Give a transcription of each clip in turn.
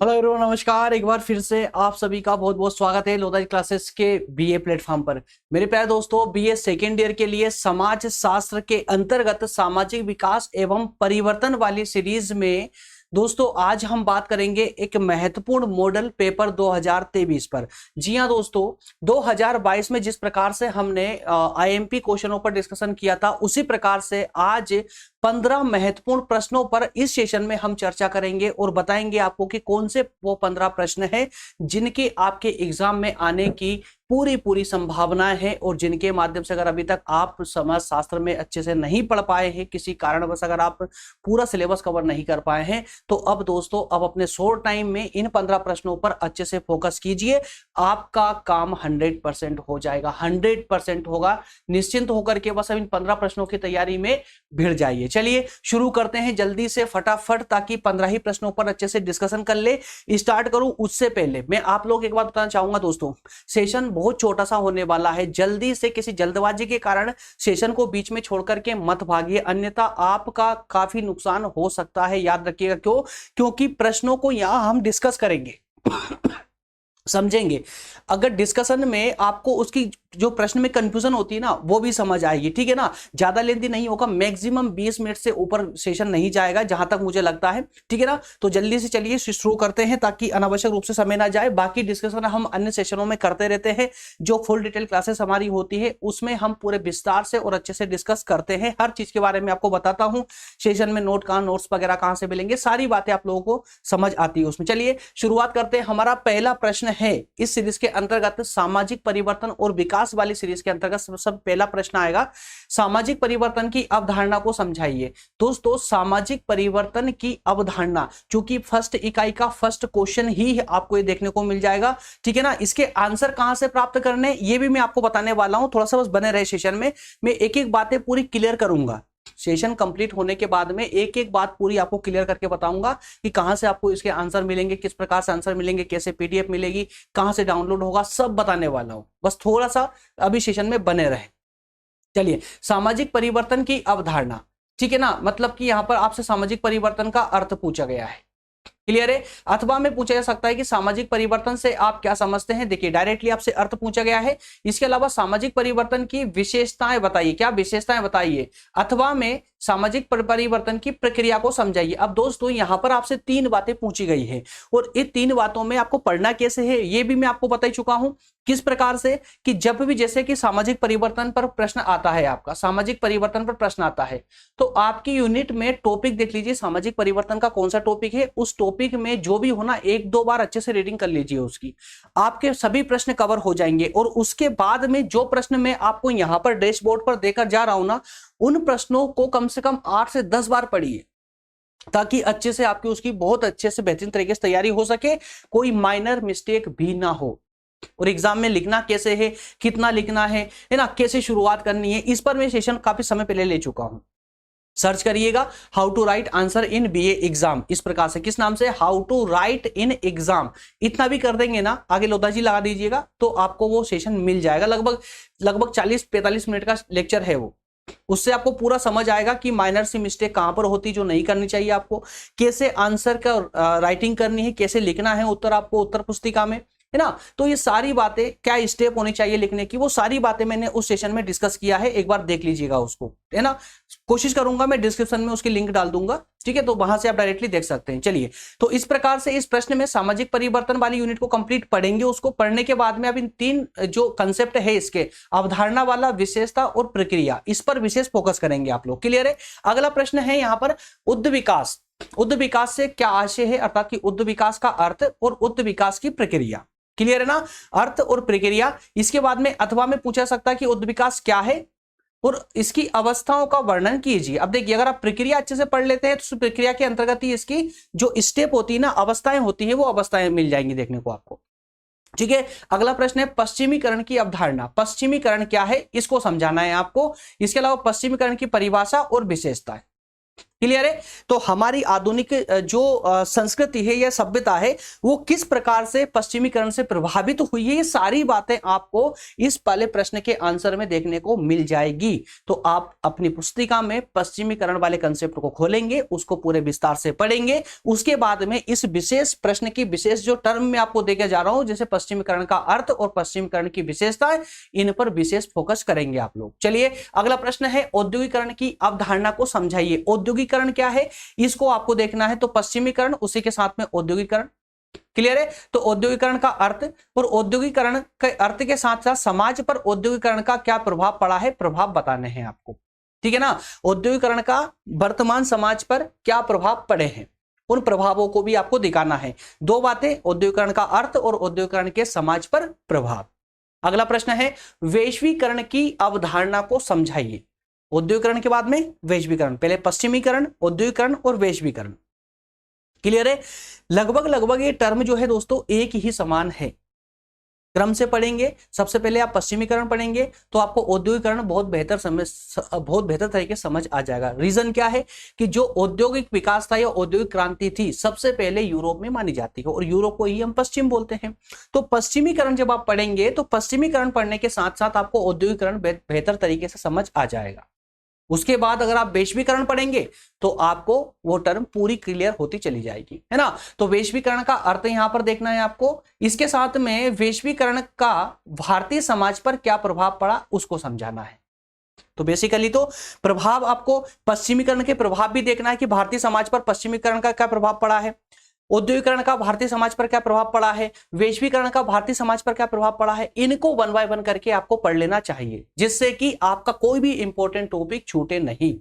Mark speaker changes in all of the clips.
Speaker 1: Hello everyone, नमस्कार। एक बार फिर से आप सभी का बहुत बहुत स्वागत है लोधा क्लासेस के बीए प्लेटफॉर्म पर। मेरे प्यारे दोस्तों, बीए सेकेंड ईयर के लिए समाज शास्त्र के अंतर्गत सामाजिक विकास एवं परिवर्तन वाली सीरीज में दोस्तों आज हम बात करेंगे एक महत्वपूर्ण मॉडल पेपर 2023 पर। जी हां दोस्तों, 2022 में जिस प्रकार से हमने आईएमपी क्वेश्चनों पर डिस्कशन किया था, उसी प्रकार से आज 15 महत्वपूर्ण प्रश्नों पर इस सेशन में हम चर्चा करेंगे और बताएंगे आपको कि कौन से वो 15 प्रश्न हैं जिनके आपके एग्जाम में आने की पूरी संभावनाएं हैं और जिनके माध्यम से अगर अभी तक आप समाज शास्त्र में अच्छे से नहीं पढ़ पाए हैं, किसी कारणवश अगर आप पूरा सिलेबस कवर नहीं कर पाए हैं, तो अब दोस्तों अब अपने शॉर्ट टाइम में इन 15 प्रश्नों पर अच्छे से फोकस कीजिए। आपका काम 100% हो जाएगा, 100% होगा। निश्चिंत होकर के बस अब इन 15 प्रश्नों की तैयारी में भिड़ जाइए। चलिए शुरू करते हैं जल्दी से फटाफट, ताकि 15 ही प्रश्नों पर अच्छे से डिस्कशन कर ले। स्टार्ट करूं उससे पहले मैं आप लोग एक बात बताना चाहूंगा दोस्तों, सेशन बहुत छोटा सा होने वाला है। जल्दी से किसी जल्दबाजी के कारण सेशन को बीच में छोड़ करके मत भागिए, अन्यथा आपका काफी नुकसान हो सकता है। याद रखिएगा, क्योंकि प्रश्नों को यहां हम डिस्कस करेंगे समझेंगे। अगर डिस्कशन में आपको उसकी जो प्रश्न में कंफ्यूजन होती है ना, वो भी समझ आएगी, ठीक है ना। ज्यादा लेंथी नहीं होगा, मैक्सिमम 20 मिनट से ऊपर सेशन नहीं जाएगा जहां तक मुझे लगता है, ठीक है ना। तो जल्दी से चलिए शुरू करते हैं ताकि अनावश्यक रूप से समय ना जाए। बाकी डिस्कशन हम अन्य सेशनों में करते रहते हैं। जो फुल डिटेल क्लासेस हमारी होती है उसमें हम पूरे विस्तार से और अच्छे से डिस्कस करते हैं। हर चीज के बारे में आपको बताता हूं। सेशन में नोट्स वगैरह कहां से मिलेंगे, सारी बातें आप लोगों को समझ आती है उसमें। चलिए शुरुआत करते हैं। हमारा पहला प्रश्न है इस सीरीज के अंतर्गत सामाजिक परिवर्तन और विकास वाली सीरीज के अंतर्गत सब पहला प्रश्न आएगा, सामाजिक परिवर्तन की अवधारणा को समझाइए। दोस्तों सामाजिक परिवर्तन की अवधारणा, चूंकि फर्स्ट इकाई का फर्स्ट क्वेश्चन ही आपको ये देखने को मिल जाएगा, ठीक है ना। इसके आंसर कहां से प्राप्त करने ये भी मैं आपको बताने वाला हूं। थोड़ा सा बस बने रहे सेशन में, मैं एक एक बातें पूरी क्लियर करूंगा। सेशन कंप्लीट होने के बाद में एक एक बात पूरी आपको क्लियर करके बताऊंगा कि कहां से आपको इसके आंसर मिलेंगे, किस प्रकार से आंसर मिलेंगे, कैसे पीडीएफ मिलेगी, कहां से डाउनलोड होगा, सब बताने वाला हूं। बस थोड़ा सा अभी सेशन में बने रहे। चलिए, सामाजिक परिवर्तन की अवधारणा, ठीक है ना। मतलब कि यहां पर आपसे सामाजिक परिवर्तन का अर्थ पूछा गया है, क्लियर है। अथवा में पूछा जा सकता है कि सामाजिक परिवर्तन से आप क्या समझते हैं। देखिए डायरेक्टली आपसे अर्थ पूछा गया है। इसके अलावा सामाजिक परिवर्तन की विशेषताएं बताइए, क्या विशेषताएं बताइए। अथवा में सामाजिक परिवर्तन की प्रक्रिया को समझाइए। अब दोस्तों यहां पर आपसे 3 बातें पूछी गई है और इन 3 बातों में आपको पढ़ना कैसे है ये भी मैं आपको बता ही चुका हूं। किस प्रकार से कि जब भी जैसे कि सामाजिक परिवर्तन पर प्रश्न आता है, आपका सामाजिक परिवर्तन पर प्रश्न आता है, तो आपकी यूनिट में टॉपिक देख लीजिए, सामाजिक परिवर्तन का कौन सा टॉपिक है। उस टॉपिक में जो भी होना 1-2 बार अच्छे से रीडिंग कर लीजिए उसकी, आपके सभी प्रश्न कवर हो जाएंगे। और उसके बाद में जो प्रश्न मैं आपको यहां पर डैशबोर्ड पर देकर जा रहा हूं ना, उन प्रश्नों को कम से कम 8 से 10 बार पढ़िए, ताकि अच्छे से आपकी उसकी बहुत अच्छे से बेहतरीन तरीके से तैयारी हो सके, कोई माइनर मिस्टेक भी ना हो। और एग्जाम में लिखना कैसे है, कितना लिखना है ना, कैसे शुरुआत करनी है, इस पर मैं सेशन काफी समय पहले ले चुका हूं। सर्च करिएगा how to write answer in BA exam, इस प्रकार से, किस नाम से, how to write in exam. इतना भी कर देंगे ना, आगे लोधा जी लगा दीजिएगा तो आपको वो सेशन मिल जाएगा। लगभग 40-45 मिनट का लेक्चर है वो। उससे आपको पूरा समझ आएगा कि माइनर सी मिस्टेक कहां पर होती जो नहीं करनी चाहिए आपको, कैसे आंसर का राइटिंग करनी है, कैसे लिखना है उत्तर आपको उत्तर पुस्तिका में, है ना। तो ये सारी बातें, क्या स्टेप होनी चाहिए लिखने की, वो सारी बातें मैंने उस सेशन में डिस्कस किया है। एक बार देख लीजिएगा उसको, है ना। कोशिश करूंगा मैं डिस्क्रिप्शन में उसकी लिंक डाल दूंगा, ठीक है, तो वहां से आप डायरेक्टली देख सकते हैं। चलिए, तो इस प्रकार से इस प्रश्न में सामाजिक परिवर्तन वाली यूनिट को कंप्लीट पढ़ेंगे। उसको पढ़ने के बाद में अब इन 3 जो कंसेप्ट है इसके, अवधारणा वाला, विशेषता और प्रक्रिया, इस पर विशेष फोकस करेंगे आप लोग, क्लियर है। अगला प्रश्न है यहाँ पर उद्ध विकास। उद्ध विकास से क्या आशय है, अर्थात कि उद्ध विकास का अर्थ और उद्ध विकास की प्रक्रिया, क्लियर है ना, अर्थ और प्रक्रिया। इसके बाद में अथवा में पूछा सकता है कि उद्ध विकास क्या है और इसकी अवस्थाओं का वर्णन कीजिए। अब देखिए, अगर आप प्रक्रिया अच्छे से पढ़ लेते हैं तो प्रक्रिया के अंतर्गत ही इसकी जो स्टेप होती है ना, अवस्थाएं होती है, वो अवस्थाएं मिल जाएंगी देखने को आपको, ठीक है। अगला प्रश्न है पश्चिमीकरण की अवधारणा। पश्चिमीकरण क्या है इसको समझाना है आपको। इसके अलावा पश्चिमीकरण की परिभाषा और विशेषता है। क्लियर है। तो हमारी आधुनिक जो संस्कृति है या सभ्यता है वो किस प्रकार से पश्चिमीकरण से प्रभावित हुई है, ये सारी बातें आपको इस पहले प्रश्न के आंसर में देखने को मिल जाएगी। तो आप अपनी पुस्तिका में पश्चिमीकरण वाले कंसेप्ट को खोलेंगे, उसको पूरे विस्तार से पढ़ेंगे, उसके बाद में इस विशेष प्रश्न की विशेष जो टर्म में आपको देके जा रहा हूं जैसे पश्चिमीकरण का अर्थ और पश्चिमीकरण की विशेषताएं, इन पर विशेष फोकस करेंगे आप लोग। चलिए अगला प्रश्न है औद्योगिकरण की अवधारणा को समझाइए। औद्योगिकरण क्या है इसको आपको देखना है। तो पश्चिमीकरण उसी के साथ में औद्योगिकरण, क्लियर है। तो औद्योगिकरण का अर्थ और औद्योगिकरण के अर्थ के साथ साथ समाज पर औद्योगिकरण का क्या प्रभाव पड़ा है, प्रभाव बताने हैं आपको, ठीक है ना। औद्योगिकरण का वर्तमान समाज पर क्या प्रभाव पड़े हैं, उन प्रभावों को भी आपको दिखाना है। दो बातें, औद्योगिकरण का अर्थ और औद्योगिकरण के समाज पर प्रभाव। अगला प्रश्न है वैश्वीकरण की अवधारणा को समझाइए। औद्योगिकरण के बाद में वैश्वीकरण, पहले पश्चिमीकरण, औद्योगिकरण और वैश्वीकरण, क्लियर है। लगभग ये टर्म जो है दोस्तों एक ही समान है। क्रम से पढ़ेंगे, सबसे पहले आप पश्चिमीकरण पढ़ेंगे तो आपको औद्योगिकरण बहुत बेहतर तरीके से समझ आ जाएगा। रीजन क्या है कि जो औद्योगिक विकास था या औद्योगिक क्रांति थी सबसे पहले यूरोप में मानी जाती है और यूरोप को ही हम पश्चिम बोलते हैं। तो पश्चिमीकरण जब आप पढ़ेंगे तो पश्चिमीकरण पढ़ने के साथ साथ आपको औद्योगिकरण बेहतर तरीके से समझ आ जाएगा। उसके बाद अगर आप वैश्वीकरण पढ़ेंगे तो आपको वो टर्म पूरी क्लियर होती चली जाएगी, है ना। तो वैश्वीकरण का अर्थ यहां पर देखना है आपको। इसके साथ में वैश्वीकरण का भारतीय समाज पर क्या प्रभाव पड़ा उसको समझाना है। तो बेसिकली तो प्रभाव आपको पश्चिमीकरण के प्रभाव भी देखना है कि भारतीय समाज पर पश्चिमीकरण का क्या प्रभाव पड़ा है, औद्योगिकरण का भारतीय समाज पर क्या प्रभाव पड़ा है, वैश्वीकरण का भारतीय समाज पर क्या प्रभाव पड़ा है। इनको वन बाय वन करके आपको पढ़ लेना चाहिए जिससे कि आपका कोई भी इंपॉर्टेंट टॉपिक छूटे नहीं।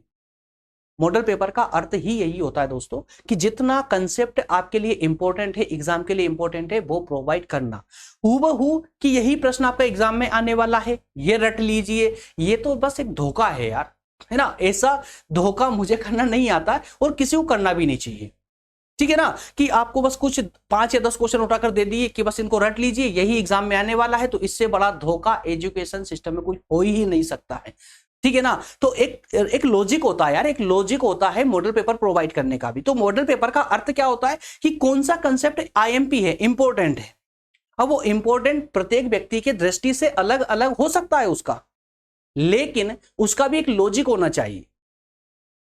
Speaker 1: मॉडल पेपर का अर्थ ही यही होता है दोस्तों कि जितना कंसेप्ट आपके लिए इंपॉर्टेंट है, एग्जाम के लिए इंपॉर्टेंट है, वो प्रोवाइड करना। हूबहू कि यही प्रश्न आपका एग्जाम में आने वाला है, ये रट लीजिए, ये तो बस एक धोखा है यार, है ना। ऐसा धोखा मुझे करना नहीं आता और किसी को करना भी नहीं चाहिए, ठीक है ना। कि आपको बस कुछ 5 या 10 क्वेश्चन उठाकर दे दिए कि बस इनको रट लीजिए, यही एग्जाम में आने वाला है। तो इससे बड़ा धोखा एजुकेशन सिस्टम में कोई हो ही नहीं सकता है, ठीक है ना। तो एक लॉजिक होता है यार, एक लॉजिक होता है मॉडल पेपर प्रोवाइड करने का भी। तो मॉडल पेपर का अर्थ क्या होता है कि कौन सा कंसेप्ट आईएमपी है, इंपॉर्टेंट है। अब वो इंपॉर्टेंट प्रत्येक व्यक्ति की दृष्टि से अलग अलग हो सकता है उसका, लेकिन उसका भी एक लॉजिक होना चाहिए।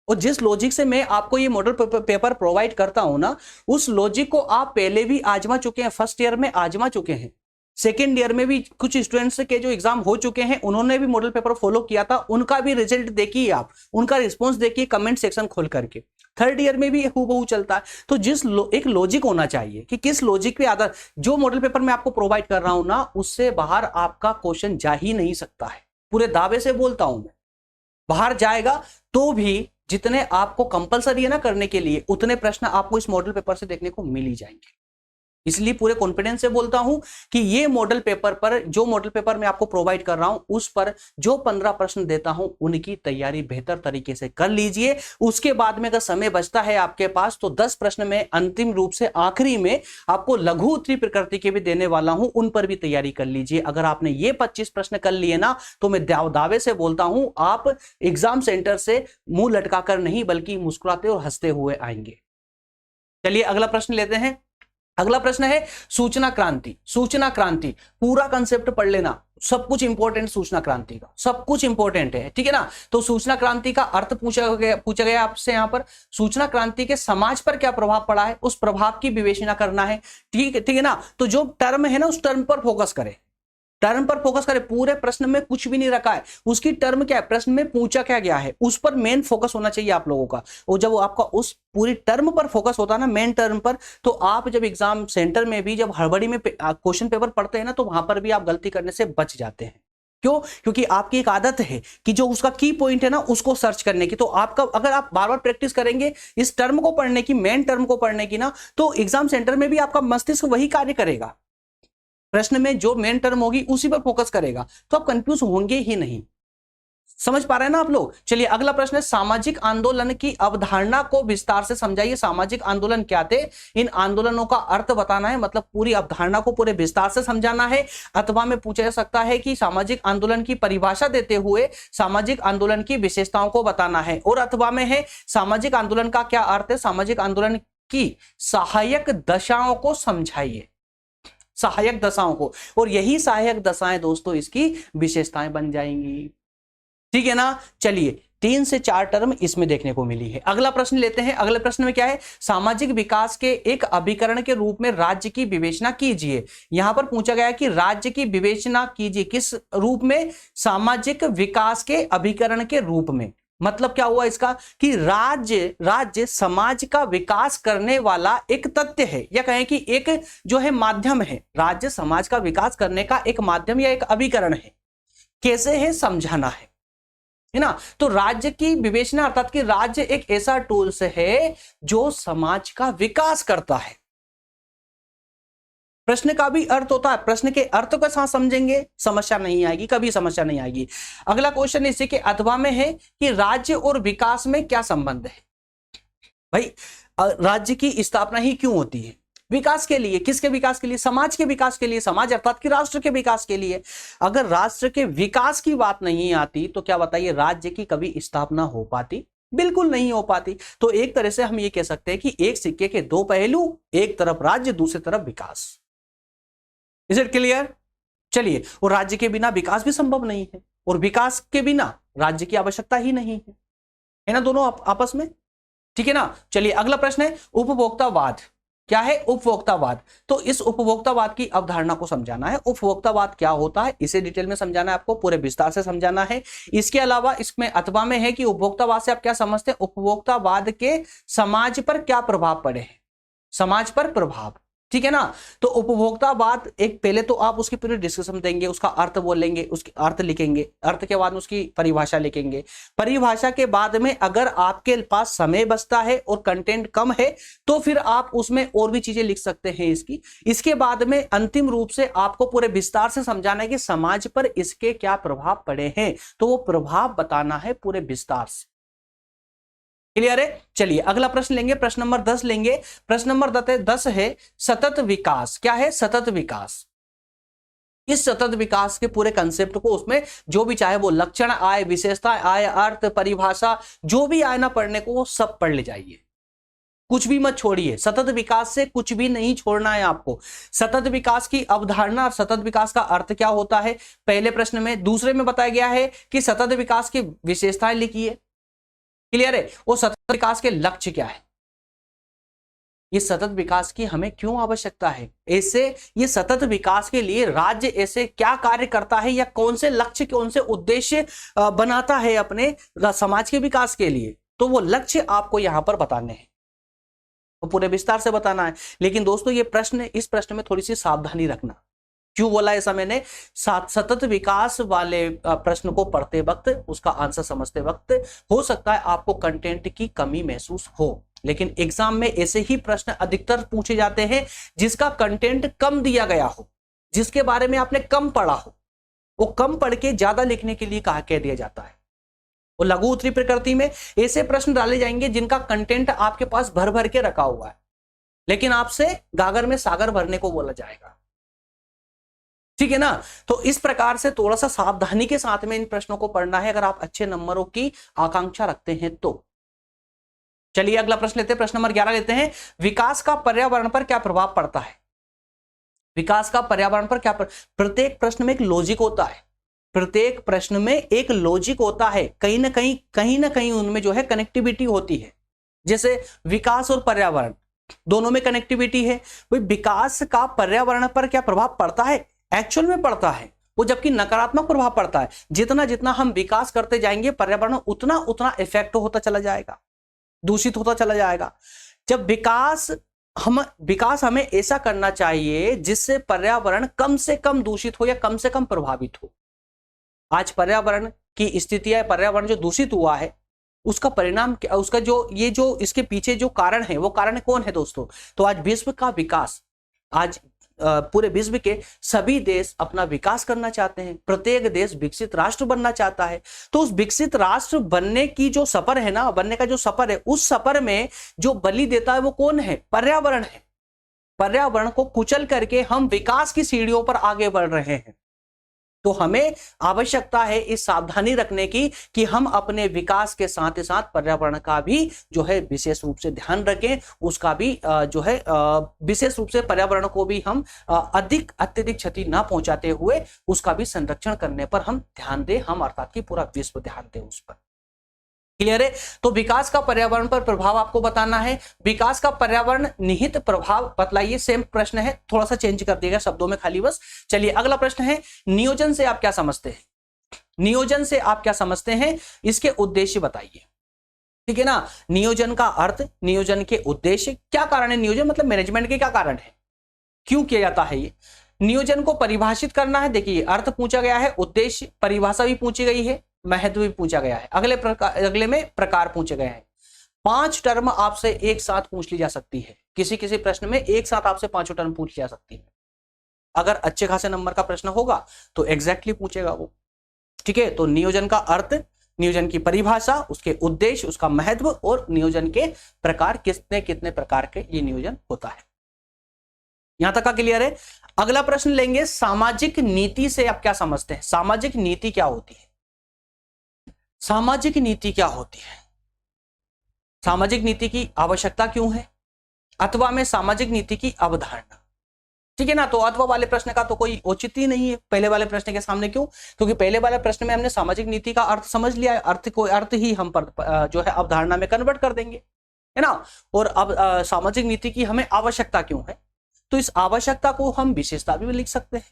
Speaker 1: और जिस लॉजिक से मैं आपको ये मॉडल पेपर प्रोवाइड करता हूं ना, उस लॉजिक को आप पहले भी आजमा चुके हैं, फर्स्ट ईयर में आजमा चुके हैं, सेकेंड ईयर में भी कुछ स्टूडेंट्स के जो एग्जाम हो चुके हैं उन्होंने भी मॉडल पेपर फॉलो किया था, उनका भी रिजल्ट देखिए आप, उनका रिस्पॉन्स देखिए कमेंट सेक्शन खोल करके। थर्ड ईयर में भी हूबहू चलता है। तो एक लॉजिक होना चाहिए कि किस लॉजिक पे आधार जो मॉडल पेपर मैं आपको प्रोवाइड कर रहा हूं ना, उससे बाहर आपका क्वेश्चन जा ही नहीं सकता है। पूरे दावे से बोलता हूं मैं, बाहर जाएगा तो भी जितने आपको कंपलसरी है ना करने के लिए, उतने प्रश्न आपको इस मॉडल पेपर से देखने को मिल ही जाएंगे। इसलिए पूरे कॉन्फिडेंस से बोलता हूं कि ये मॉडल पेपर पर, जो मॉडल पेपर मैं आपको प्रोवाइड कर रहा हूं उस पर जो 15 प्रश्न देता हूं उनकी तैयारी बेहतर तरीके से कर लीजिए। उसके बाद में अगर समय बचता है आपके पास तो 10 प्रश्न में अंतिम रूप से आखिरी में आपको लघु उत्तरी प्रकृति के भी देने वाला हूं, उन पर भी तैयारी कर लीजिए। अगर आपने ये 25 प्रश्न कर लिए ना तो मैं दावे से बोलता हूं आप एग्जाम सेंटर से मुंह लटकाकर नहीं बल्कि मुस्कुराते और हंसते हुए आएंगे। चलिए अगला प्रश्न लेते हैं। अगला प्रश्न है सूचना क्रांति। सूचना क्रांति पूरा कंसेप्ट पढ़ लेना, सब कुछ इंपॉर्टेंट, सूचना क्रांति का सब कुछ इंपॉर्टेंट है, ठीक है ना। तो सूचना क्रांति का अर्थ पूछा गया आपसे यहाँ पर। सूचना क्रांति के समाज पर क्या प्रभाव पड़ा है उस प्रभाव की विवेचना करना है, ठीक है ना। तो जो टर्म है ना उस टर्म पर फोकस करें, टर्म पर फोकस करें। पूरे प्रश्न में कुछ भी नहीं रखा है, उसकी टर्म क्या है, प्रश्न में पूछा क्या गया है, उस पर मेन फोकस होना चाहिए आप लोगों का। और जब आपका उस पूरी टर्म पर फोकस होता है ना, मेन टर्म पर, तो आप जब एग्जाम सेंटर में भी जब हड़बड़ी में क्वेश्चन पेपर पढ़ते हैं ना तो वहां पर भी आप गलती करने से बच जाते हैं। क्यों? क्योंकि आपकी एक आदत है कि जो उसका की पॉइंट है ना उसको सर्च करने की। तो आपका अगर आप बार बार प्रैक्टिस करेंगे इस टर्म को पढ़ने की, मेन टर्म को पढ़ने की ना, तो एग्जाम सेंटर में भी आपका मस्तिष्क वही कार्य करेगा। प्रश्न में जो मेन टर्म होगी उसी पर फोकस करेगा, तो आप कंफ्यूज होंगे ही नहीं। समझ पा रहे हैं ना आप लोग? चलिए अगला प्रश्न है, सामाजिक आंदोलन की अवधारणा को विस्तार से समझाइए। सामाजिक आंदोलन क्या थे, इन आंदोलनों का अर्थ बताना है, मतलब पूरी अवधारणा को पूरे विस्तार से समझाना है। अथवा में पूछा जा सकता है कि सामाजिक आंदोलन की परिभाषा देते हुए सामाजिक आंदोलन की विशेषताओं को बताना है। और अथवा में है, सामाजिक आंदोलन का क्या अर्थ है, सामाजिक आंदोलन की सहायक दशाओं को समझाइए, सहायक दशाओं को। और यही सहायक दशाएं दोस्तों इसकी विशेषताएं बन जाएंगी, ठीक है ना। चलिए 3 से 4 टर्म इसमें देखने को मिली है। अगला प्रश्न लेते हैं। अगले प्रश्न में क्या है, सामाजिक विकास के एक अभिकरण के रूप में राज्य की विवेचना कीजिए। यहां पर पूछा गया कि राज्य की विवेचना कीजिए किस रूप में, सामाजिक विकास के अभिकरण के रूप में। मतलब क्या हुआ इसका कि राज्य समाज का विकास करने वाला एक तथ्य है, या कहें कि एक जो है माध्यम है। राज्य समाज का विकास करने का एक माध्यम या एक अभिकरण है। कैसे है समझाना है ना। तो राज्य की विवेचना अर्थात कि राज्य एक ऐसा टूल्स है जो समाज का विकास करता है। प्रश्न का भी अर्थ होता है, प्रश्न के अर्थ के साथ समझेंगे समस्या नहीं आएगी, कभी समस्या नहीं आएगी। अगला क्वेश्चन इसी के अथवा में है कि राज्य और विकास में क्या संबंध है। भाई राज्य की स्थापना ही क्यों होती है, विकास के लिए। किसके विकास के लिए, समाज के विकास के लिए, समाज अर्थात कि राष्ट्र के विकास के लिए। अगर राष्ट्र के विकास की बात नहीं आती तो क्या बताइए राज्य की कभी स्थापना हो पाती, बिल्कुल नहीं हो पाती। तो एक तरह से हम ये कह सकते हैं कि एक सिक्के के दो पहलू, एक तरफ राज्य दूसरी तरफ विकास। Is it clear. चलिए, और राज्य के बिना विकास भी संभव नहीं है, और विकास के बिना राज्य की आवश्यकता ही नहीं है ना, दोनों आपस में, ठीक है ना। चलिए अगला प्रश्न है, उपभोक्तावाद क्या है, उपभोक्तावाद। तो इस उपभोक्तावाद की अवधारणा को समझाना है। उपभोक्तावाद क्या होता है इसे डिटेल में समझाना है आपको, पूरे विस्तार से समझाना है। इसके अलावा इसमें अथवा में है कि उपभोक्तावाद से आप क्या समझते हैं, उपभोक्तावाद के समाज पर क्या प्रभाव पड़े हैं, समाज पर प्रभाव, ठीक है ना। तो उपभोक्तावाद एक, पहले तो आप उसकी पूरी डिस्कशन देंगे, उसका अर्थ बोलेंगे, उसके अर्थ लिखेंगे, अर्थ के बाद उसकी परिभाषा लिखेंगे। परिभाषा के बाद में अगर आपके पास समय बचता है और कंटेंट कम है तो फिर आप उसमें और भी चीजें लिख सकते हैं इसकी। इसके बाद में अंतिम रूप से आपको पूरे विस्तार से समझाना है कि समाज पर इसके क्या प्रभाव पड़े हैं, तो वो प्रभाव बताना है पूरे विस्तार से। क्लियर है। चलिए अगला प्रश्न लेंगे, प्रश्न नंबर 10 लेंगे। प्रश्न नंबर 10 है सतत विकास। क्या है सतत विकास। इस सतत विकास के पूरे कंसेप्ट को उसमें जो भी चाहे वो लक्षण आए, विशेषता आए, अर्थ, परिभाषा, जो भी आए ना पढ़ने को वो सब पढ़ ले जाइए, कुछ भी मत छोड़िए। सतत विकास से कुछ भी नहीं छोड़ना है आपको। सतत विकास की अवधारणा और सतत विकास का अर्थ क्या होता है पहले प्रश्न में, दूसरे में बताया गया है कि सतत विकास की विशेषताएं लिखिए। क्लियर है। वो सतत विकास के लक्ष्य क्या है, ये सतत विकास की हमें क्यों आवश्यकता है, ऐसे ये सतत विकास के लिए राज्य ऐसे क्या कार्य करता है, या कौन से लक्ष्य, कौन से उद्देश्य बनाता है अपने समाज के विकास के लिए, तो वो लक्ष्य आपको यहां पर बताने हैं, तो पूरे विस्तार से बताना है। लेकिन दोस्तों ये प्रश्न, इस प्रश्न में थोड़ी सी सावधानी रखना। क्यों बोला ऐसा मैंने, सतत विकास वाले प्रश्न को पढ़ते वक्त, उसका आंसर समझते वक्त हो सकता है आपको कंटेंट की कमी महसूस हो, लेकिन एग्जाम में ऐसे ही प्रश्न अधिकतर पूछे जाते हैं जिसका कंटेंट कम दिया गया हो, जिसके बारे में आपने कम पढ़ा हो, वो कम पढ़ के ज्यादा लिखने के लिए कह दिया जाता है। वो लघु उत्तरी प्रकृति में ऐसे प्रश्न डाले जाएंगे जिनका कंटेंट आपके पास भर भर के रखा हुआ है, लेकिन आपसे गागर में सागर भरने को बोला जाएगा, ठीक है ना। तो इस प्रकार से थोड़ा सा सावधानी के साथ में इन प्रश्नों को पढ़ना है अगर आप अच्छे नंबरों की आकांक्षा रखते हैं तो। चलिए अगला प्रश्न लेते हैं, प्रश्न नंबर 11 लेते हैं। विकास का पर्यावरण पर क्या प्रभाव पड़ता है। विकास का पर्यावरण पर क्या प्रत्येक प्रश्न में एक लॉजिक होता है, प्रत्येक प्रश्न में एक लॉजिक होता है, कहीं ना कहीं उनमें जो है कनेक्टिविटी होती है। जैसे विकास और पर्यावरण दोनों में कनेक्टिविटी है। विकास का पर्यावरण पर क्या प्रभाव पड़ता है, एक्चुअल में पड़ता है वो, जबकि नकारात्मक प्रभाव पड़ता है। जितना जितना हम विकास करते जाएंगे पर्यावरण उतना उतना इफेक्ट होता चला जाएगा, दूषित होता चला जाएगा। जब विकास हमें ऐसा करना चाहिए जिससे पर्यावरण कम से कम दूषित हो या कम से कम प्रभावित हो। आज पर्यावरण की स्थिति है, पर्यावरण जो दूषित हुआ है उसका परिणाम क्या, उसका जो इसके पीछे जो कारण है वो कारण कौन है दोस्तों, तो आज विश्व का विकास, आज पूरे विश्व के सभी देश अपना विकास करना चाहते हैं, प्रत्येक देश विकसित राष्ट्र बनना चाहता है। तो उस विकसित राष्ट्र बनने की जो सफर है ना, बनने का जो सफर है, उस सफर में जो बलि देता है वो कौन है? पर्यावरण है। पर्यावरण को कुचल करके हम विकास की सीढ़ियों पर आगे बढ़ रहे हैं। तो हमें आवश्यकता है इस सावधानी रखने की कि हम अपने विकास के साथ ही साथ पर्यावरण का भी जो है विशेष रूप से ध्यान रखें, उसका भी जो है विशेष रूप से पर्यावरण को भी हम अत्यधिक क्षति ना पहुंचाते हुए उसका भी संरक्षण करने पर हम ध्यान दें, हम अर्थात कि पूरा विश्व ध्यान दे उस पर। क्लियर है? तो विकास का पर्यावरण पर प्रभाव आपको बताना है। विकास का पर्यावरण निहित प्रभाव बतलाइए। सेम प्रश्न है, थोड़ा सा चेंज कर दिएगा शब्दों में खाली बस। चलिए अगला प्रश्न है, नियोजन से आप क्या समझते हैं? नियोजन से आप क्या समझते हैं, इसके उद्देश्य बताइए। ठीक है ना, नियोजन का अर्थ, नियोजन के उद्देश्य, क्या कारण है नियोजन, मतलब मैनेजमेंट के क्या कारण है, क्यों किया जाता है ये? नियोजन को परिभाषित करना है। देखिए अर्थ पूछा गया है, उद्देश्य, परिभाषा भी पूछी गई है, महत्व भी पूछा गया है। अगले में प्रकार पूछे गए हैं। 5 टर्म आपसे एक साथ पूछ ली जा सकती है, किसी किसी प्रश्न में एक साथ आपसे 5 टर्म पूछ ली जा सकती है। अगर अच्छे खासे नंबर का प्रश्न होगा तो एग्जैक्टली पूछेगा वो। ठीक है, तो नियोजन का अर्थ, नियोजन की परिभाषा, उसके उद्देश्य, उसका महत्व और नियोजन के प्रकार, कितने कितने प्रकार के ये नियोजन होता है। यहां तक का क्लियर है? अगला प्रश्न लेंगे, सामाजिक नीति से आप क्या समझते हैं? सामाजिक नीति क्या होती है? सामाजिक नीति क्या होती है? सामाजिक नीति की आवश्यकता क्यों है? अथवा में सामाजिक नीति की अवधारणा। ठीक है ना, तो अथवा वाले प्रश्न का तो कोई औचित्य नहीं है पहले वाले प्रश्न के सामने। क्यों? क्योंकि पहले वाले प्रश्न में हमने सामाजिक नीति का अर्थ समझ लिया है, अर्थ ही हम पर जो है अवधारणा में कन्वर्ट कर देंगे, है ना। और अब सामाजिक नीति की हमें आवश्यकता क्यों है, तो इस आवश्यकता को हम विशेषता भी लिख सकते हैं।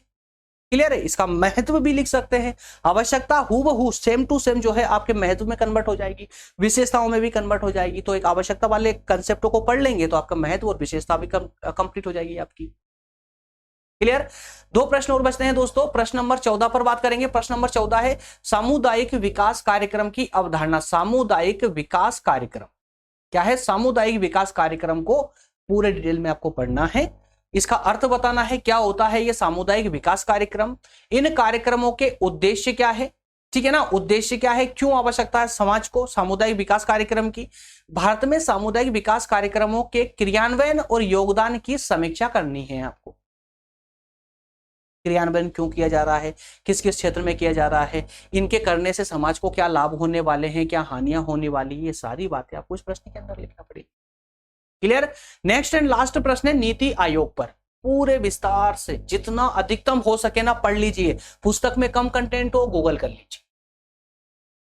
Speaker 1: क्लियर है? इसका महत्व भी लिख सकते हैं। आवश्यकता हूबहू सेम टू सेम जो है आपके महत्व में कन्वर्ट हो जाएगी, विशेषताओं में भी कन्वर्ट हो जाएगी। तो एक आवश्यकता वाले कंसेप्टों को पढ़ लेंगे तो आपका महत्व और विशेषता भी कंप्लीट हो जाएगी आपकी। क्लियर? 2 प्रश्न और बचते हैं दोस्तों। प्रश्न नंबर 14 पर बात करेंगे। प्रश्न नंबर 14 है, सामुदायिक विकास कार्यक्रम की अवधारणा। सामुदायिक विकास कार्यक्रम क्या है? सामुदायिक विकास कार्यक्रम को पूरे डिटेल में आपको पढ़ना है, इसका अर्थ बताना है, क्या होता है ये सामुदायिक विकास कार्यक्रम, इन कार्यक्रमों के उद्देश्य क्या है। ठीक है ना, उद्देश्य क्या है, क्यों आवश्यकता है समाज को सामुदायिक विकास कार्यक्रम की। भारत में सामुदायिक विकास कार्यक्रमों के क्रियान्वयन और योगदान की समीक्षा करनी है आपको। क्रियान्वयन क्यों किया जा रहा है, किस किस क्षेत्र में किया जा रहा है, इनके करने से समाज को क्या लाभ होने वाले हैं, क्या हानियां होने वाली, ये सारी बातें आपको इस प्रश्न के अंदर लिखना पड़ेगी। क्लियर? नेक्स्ट एंड लास्ट प्रश्न है नीति आयोग पर। पूरे विस्तार से जितना अधिकतम हो सके ना पढ़ लीजिए, पुस्तक में कम कंटेंट हो गूगल कर लीजिए।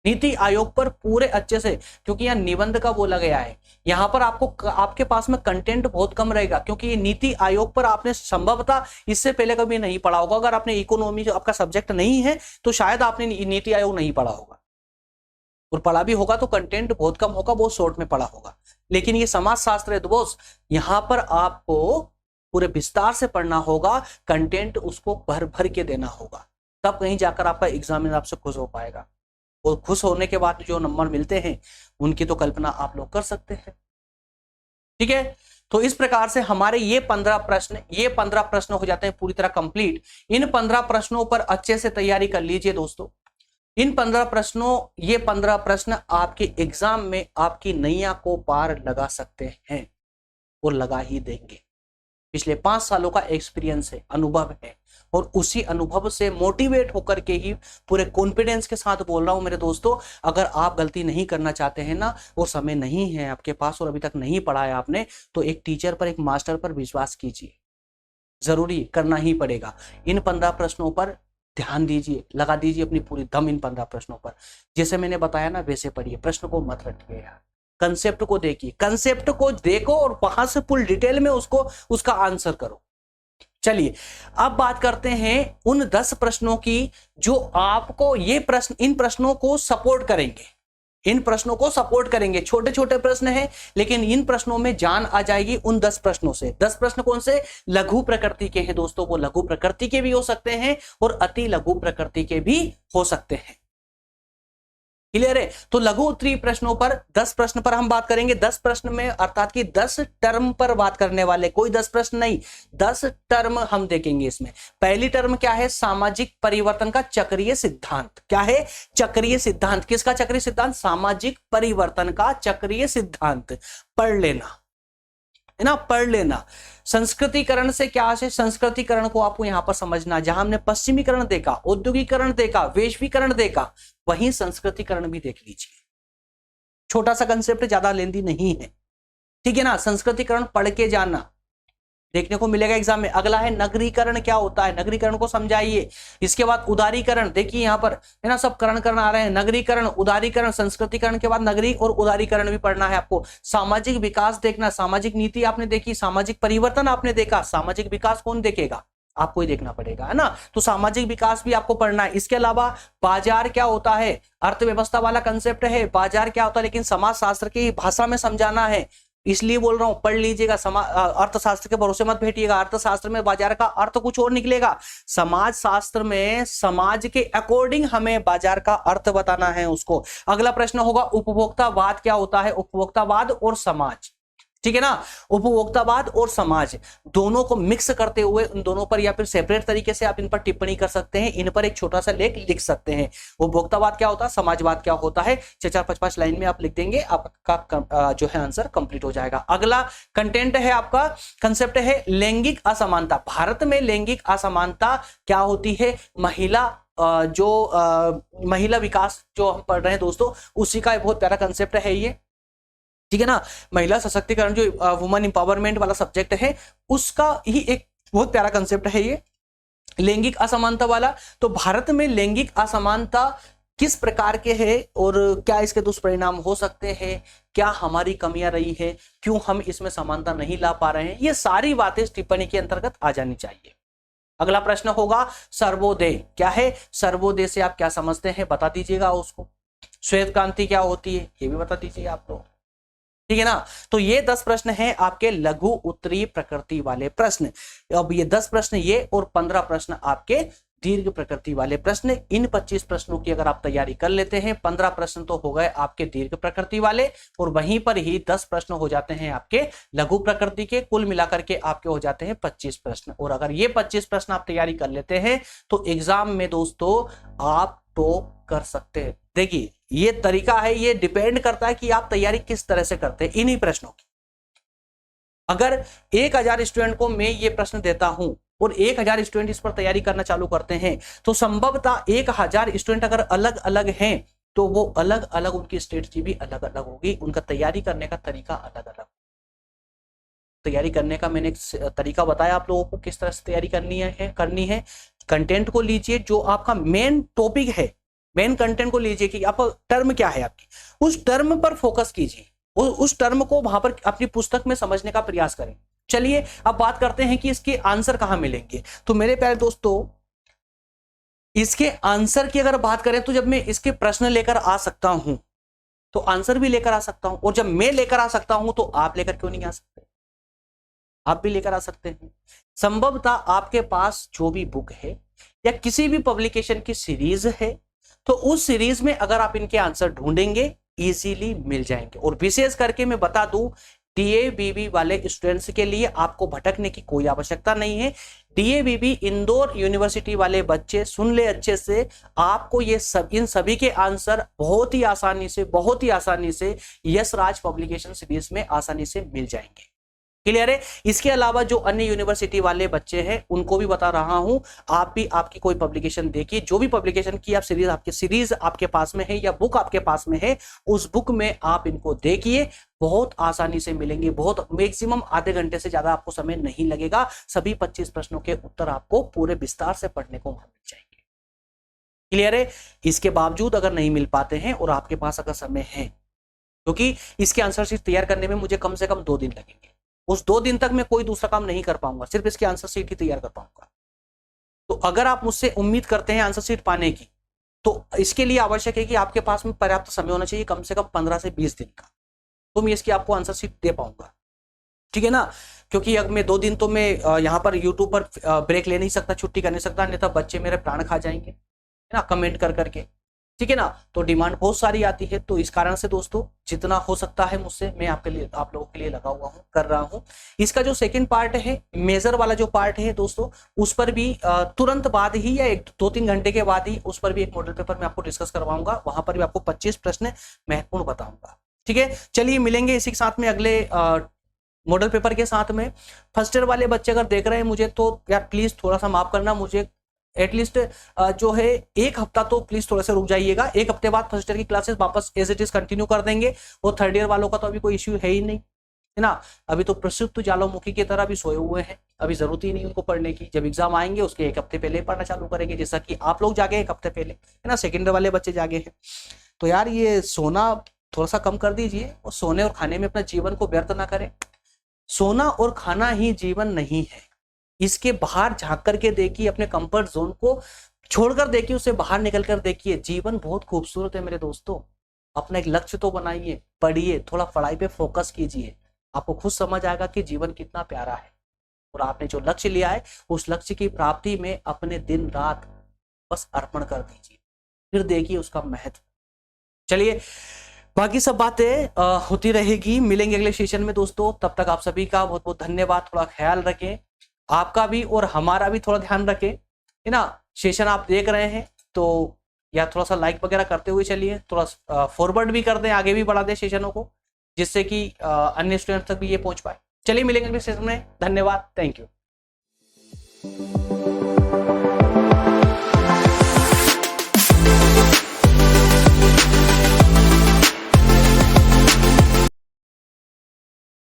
Speaker 1: नीति आयोग पर पूरे अच्छे से, क्योंकि यहाँ निबंध का बोला गया है, यहाँ पर आपको आपके पास में कंटेंट बहुत कम रहेगा, क्योंकि ये नीति आयोग पर आपने संभवतः इससे पहले कभी नहीं पढ़ा होगा। अगर आपने इकोनॉमी जो आपका सब्जेक्ट नहीं है तो शायद आपने नीति आयोग नहीं पढ़ा होगा, और पढ़ा भी होगा तो कंटेंट बहुत कम होगा, बहुत शॉर्ट में पढ़ा होगा। लेकिन ये समाज शास्त्र है दोस्त, यहां पर आपको पूरे विस्तार से पढ़ना होगा, कंटेंट उसको भर भर के देना होगा, तब कहीं जाकर आपका एग्जामिनर आपसे खुश हो पाएगा। और खुश होने के बाद जो नंबर मिलते हैं उनकी तो कल्पना आप लोग कर सकते हैं। ठीक है, तो इस प्रकार से हमारे ये 15 प्रश्न हो जाते हैं पूरी तरह कंप्लीट। इन 15 प्रश्नों पर अच्छे से तैयारी कर लीजिए दोस्तों। इन 15 प्रश्न आपके एग्जाम में आपकी नैया को पार लगा सकते हैं और लगा ही देंगे। पिछले 5 सालों का एक्सपीरियंस है, अनुभव है, और उसी अनुभव से मोटिवेट होकर के ही पूरे कॉन्फिडेंस के साथ बोल रहा हूं मेरे दोस्तों, अगर आप गलती नहीं करना चाहते हैं ना, और समय नहीं है आपके पास और अभी तक नहीं पढ़ा है आपने, तो एक टीचर पर, एक मास्टर पर विश्वास कीजिए, जरूरी करना ही पड़ेगा। इन 15 प्रश्नों पर ध्यान दीजिए, लगा दीजिए अपनी पूरी दम इन 15 प्रश्नों पर। जैसे मैंने बताया ना वैसे पढ़िए, प्रश्न को मत रटिए यार, कंसेप्ट को देखिए, कंसेप्ट को देखो और वहां से फुल डिटेल में उसका आंसर करो। चलिए अब बात करते हैं उन 10 प्रश्नों की जो आपको इन प्रश्नों को सपोर्ट करेंगे। इन प्रश्नों को सपोर्ट करेंगे, छोटे छोटे प्रश्न हैं लेकिन इन प्रश्नों में जान आ जाएगी उन 10 प्रश्नों से। 10 प्रश्न कौन से? लघु प्रकृति के हैं दोस्तों, वो लघु प्रकृति के भी हो सकते हैं और अति लघु प्रकृति के भी हो सकते हैं। क्लियर है। तो लघु उत्तरीय प्रश्नों पर 10 प्रश्न पर हम बात करेंगे। 10 प्रश्न में अर्थात कि 10 टर्म पर बात करने वाले, कोई 10 प्रश्न नहीं, 10 टर्म हम देखेंगे इसमें। पहली टर्म क्या है? सामाजिक परिवर्तन का चक्रीय सिद्धांत। क्या है? चक्रीय सिद्धांत। किसका चक्रीय सिद्धांत? सामाजिक परिवर्तन का चक्रीय सिद्धांत। पढ़ लेना है ना, पढ़ लेना। संस्कृतिकरण से क्या है? संस्कृतिकरण को आपको यहां पर समझना। जहां हमने पश्चिमीकरण देखा, औद्योगिकरण देखा, वैश्वीकरण देखा, वहीं संस्कृतिकरण भी देख लीजिए। छोटा सा कंसेप्ट, ज्यादा लेंदी नहीं है, ठीक है ना। संस्कृतिकरण पढ़ के जाना, देखने को मिलेगा एग्जाम में। अगला है नगरीकरण। क्या होता है? नगरीकरण को समझाइए। इसके बाद उदारीकरण, देखिए यहां पर है ना, सब करण आ रहे हैं। नगरीकरण, उदारीकरण, संस्कृतिकरण के बाद नगरी और उदारीकरण भी पढ़ना है आपको। सामाजिक विकास देखना, सामाजिक नीति आपने देखी, सामाजिक परिवर्तन आपने देखा, सामाजिक विकास कौन देखेगा? आपको ही देखना पड़ेगा, है ना। तो सामाजिक विकास भी आपको पढ़ना है। इसके अलावा बाजार क्या होता है? अर्थव्यवस्था वाला कंसेप्ट है, बाजार क्या होता है, लेकिन समाज शास्त्र की भाषा में समझाना है, इसलिए बोल रहा हूं पढ़ लीजिएगा। अर्थशास्त्र के भरोसे मत बैठिएगा। अर्थशास्त्र में बाजार का अर्थ कुछ और निकलेगा, समाज शास्त्र में समाज के अकॉर्डिंग हमें बाजार का अर्थ बताना है उसको। अगला प्रश्न होगा उपभोक्तावाद क्या होता है? उपभोक्तावाद और समाज, ठीक है ना। उपभोक्तावाद और समाज दोनों को मिक्स करते हुए उन दोनों पर या फिर सेपरेट तरीके से आप इन पर टिप्पणी कर सकते हैं, इन पर एक छोटा सा लेख लिख सकते हैं। उपभोक्तावाद क्या होता है, समाजवाद क्या होता है, 4-4-5-5 लाइन में आप लिख देंगे, आपका जो है आंसर कंप्लीट हो जाएगा। अगला कंटेंट है आपका, कंसेप्ट है लैंगिक असमानता। भारत में लैंगिक असमानता क्या होती है? महिला महिला विकास जो हम पढ़ रहे हैं दोस्तों, उसी का बहुत प्यारा कंसेप्ट है ये, ठीक है ना। महिला सशक्तिकरण जो वुमेन इंपावरमेंट वाला सब्जेक्ट है, उसका ही एक बहुत प्यारा कंसेप्ट है ये लैंगिक असमानता वाला। तो भारत में लैंगिक असमानता किस प्रकार के है और क्या इसके दुष्परिणाम हो सकते हैं, क्या हमारी कमियां रही है, क्यों हम इसमें समानता नहीं ला पा रहे हैं, ये सारी बातें इस टिप्पणी के अंतर्गत आ जानी चाहिए। अगला प्रश्न होगा सर्वोदय। क्या है सर्वोदय? से आप क्या समझते हैं बता दीजिएगा उसको। श्वेत क्रांति क्या होती है ये भी बता दीजिए आप लोग, ठीक है ना। तो ये 10 प्रश्न हैं आपके लघु उत्तरीय प्रकृति वाले प्रश्न। अब ये 10 प्रश्न ये और 15 प्रश्न आपके दीर्घ प्रकृति वाले प्रश्न। इन 25 प्रश्नों की अगर आप तैयारी कर लेते हैं, 15 प्रश्न तो हो गए आपके दीर्घ प्रकृति वाले और वहीं पर ही 10 प्रश्न हो जाते हैं आपके लघु प्रकृति के। कुल मिलाकर के आपके हो जाते हैं 25 प्रश्न। और अगर ये 25 प्रश्न आप तैयारी कर लेते हैं तो एग्जाम में दोस्तों आप टॉप कर सकते हैं। देखिए ये तरीका है, ये डिपेंड करता है कि आप तैयारी किस तरह से करते हैं इन्हीं प्रश्नों की। अगर 1000 स्टूडेंट को मैं ये प्रश्न देता हूं और 1000 स्टूडेंट इस पर तैयारी करना चालू करते हैं तो संभवतः 1000 स्टूडेंट अगर अलग अलग हैं तो वो अलग अलग उनकी स्ट्रेटजी भी अलग अलग होगी, उनका तैयारी करने का तरीका अलग अलग। तैयारी करने का मैंने एक तरीका बताया आप लोगों को किस तरह से तैयारी करनी है। कंटेंट को लीजिए, जो आपका मेन टॉपिक है, मेन कंटेंट को लीजिए कि आप टर्म क्या है आपकी, उस टर्म पर फोकस कीजिए, उस टर्म को वहां पर अपनी पुस्तक में समझने का प्रयास करें। चलिए अब बात करते हैं कि इसके आंसर कहां मिलेंगे। तो मेरे प्यारे दोस्तों, इसके आंसर की अगर बात करें तो जब मैं इसके प्रश्न लेकर आ सकता हूं तो आंसर भी लेकर आ सकता हूं, और जब मैं लेकर आ सकता हूं तो आप लेकर क्यों नहीं आ सकते? आप भी लेकर आ सकते हैं। संभवतः आपके पास जो भी बुक है या किसी भी पब्लिकेशन की सीरीज है तो उस सीरीज में अगर आप इनके आंसर ढूंढेंगे इजीली मिल जाएंगे। और विशेष करके मैं बता दूं, डीएवीबी वाले स्टूडेंट्स के लिए आपको भटकने की कोई आवश्यकता नहीं है। डीएवीबी इंदौर यूनिवर्सिटी वाले बच्चे सुन ले अच्छे से, आपको ये इन सभी के आंसर बहुत ही आसानी से यश राज पब्लिकेशन सीरीज में आसानी से मिल जाएंगे। क्लियर है। इसके अलावा जो अन्य यूनिवर्सिटी वाले बच्चे हैं उनको भी बता रहा हूं, आप भी आपकी कोई पब्लिकेशन देखिए, जो भी पब्लिकेशन की आप सीरीज आपके पास में है या बुक आपके पास में है, उस बुक में आप इनको देखिए, बहुत आसानी से मिलेंगे। बहुत मैक्सिमम आधे घंटे से ज्यादा आपको समय नहीं लगेगा। सभी 25 प्रश्नों के उत्तर आपको पूरे विस्तार से पढ़ने को मिल जाएंगे। क्लियर है। इसके बावजूद अगर नहीं मिल पाते हैं और आपके पास अगर समय है, क्योंकि इसके आंसर शीट तैयार करने में मुझे कम से कम 2 दिन लगेंगे, उस 2 दिन तक मैं कोई दूसरा काम नहीं कर पाऊंगा, सिर्फ इसके आंसर शीट ही तैयार कर पाऊंगा। तो अगर आप मुझसे उम्मीद करते हैं आंसर शीट पाने की, तो इसके लिए आवश्यक है कि आपके पास में पर्याप्त समय होना चाहिए, कम से कम 15 से 20 दिन का, तो मैं इसकी आपको आंसर शीट दे पाऊंगा। ठीक है ना। क्योंकि अब मैं 2 दिन तो मैं यहाँ पर यूट्यूब पर ब्रेक ले नहीं सकता, छुट्टी कर नहीं सकता, नहीं तो बच्चे मेरे प्राण खा जाएंगे, है ना, कमेंट कर करके। ठीक है ना। तो डिमांड बहुत सारी आती है, तो इस कारण से दोस्तों जितना हो सकता है मुझसे मैं आपके लिए, आप लोगों के लिए लगा हुआ हूँ, कर रहा हूँ। इसका जो सेकंड पार्ट है, मेजर वाला जो पार्ट है दोस्तों, उस पर भी तुरंत बाद ही या 1-2-3 घंटे के बाद ही उस पर भी एक मॉडल पेपर मैं आपको डिस्कस करवाऊंगा। वहां पर भी आपको 25 प्रश्न महत्वपूर्ण बताऊंगा। ठीक है, चलिए मिलेंगे इसी के साथ में अगले मॉडल पेपर के साथ में। फर्स्ट ईयर वाले बच्चे अगर देख रहे हैं मुझे तो यार प्लीज थोड़ा सा माफ करना, मुझे एटलीस्ट जो है 1 हफ्ता तो प्लीज थोड़ा सा रुक जाइएगा। 1 हफ्ते बाद फर्स्ट ईयर की क्लासेस वापस एज इट इज कंटिन्यू कर देंगे। और थर्ड ईयर वालों का तो अभी कोई इश्यू है ही नहीं, है ना। अभी तो प्रसिद्ध ज्वालामुखी की तरह भी सोए हुए हैं, अभी जरूरत ही नहीं उनको पढ़ने की। जब एग्जाम आएंगे उसके 1 हफ्ते पहले पढ़ना चालू करेंगे, जैसा कि आप लोग जागे 1 हफ्ते पहले, है ना। सेकेंड वाले बच्चे जागे हैं। तो यार ये सोना थोड़ा सा कम कर दीजिए और सोने और खाने में अपना जीवन को व्यर्थ ना करें। सोना और खाना ही जीवन नहीं है, इसके बाहर झांक करके देखिए, अपने कंफर्ट जोन को छोड़कर देखिए, उससे बाहर निकल कर देखिए। जीवन बहुत खूबसूरत है मेरे दोस्तों। अपना एक लक्ष्य तो बनाइए, पढ़िए, थोड़ा पढ़ाई पे फोकस कीजिए, आपको खुद समझ आएगा कि जीवन कितना प्यारा है। और आपने जो लक्ष्य लिया है उस लक्ष्य की प्राप्ति में अपने दिन रात बस अर्पण कर दीजिए, फिर देखिए उसका महत्व। चलिए बाकी सब बातें होती रहेगी, मिलेंगे अगले सेशन में दोस्तों। तब तक आप सभी का बहुत बहुत धन्यवाद। थोड़ा ख्याल रखें, आपका भी और हमारा भी थोड़ा ध्यान रखें, है ना। सेशन आप देख रहे हैं तो या थोड़ा सा लाइक वगैरह करते हुए चलिए, थोड़ा फॉरवर्ड भी कर दें, आगे भी बढ़ा दें सेशनों को, जिससे कि अन्य स्टूडेंट्स तक भी ये पहुंच पाए। चलिए मिलेंगे अगले सेशन में, धन्यवाद, थैंक यू।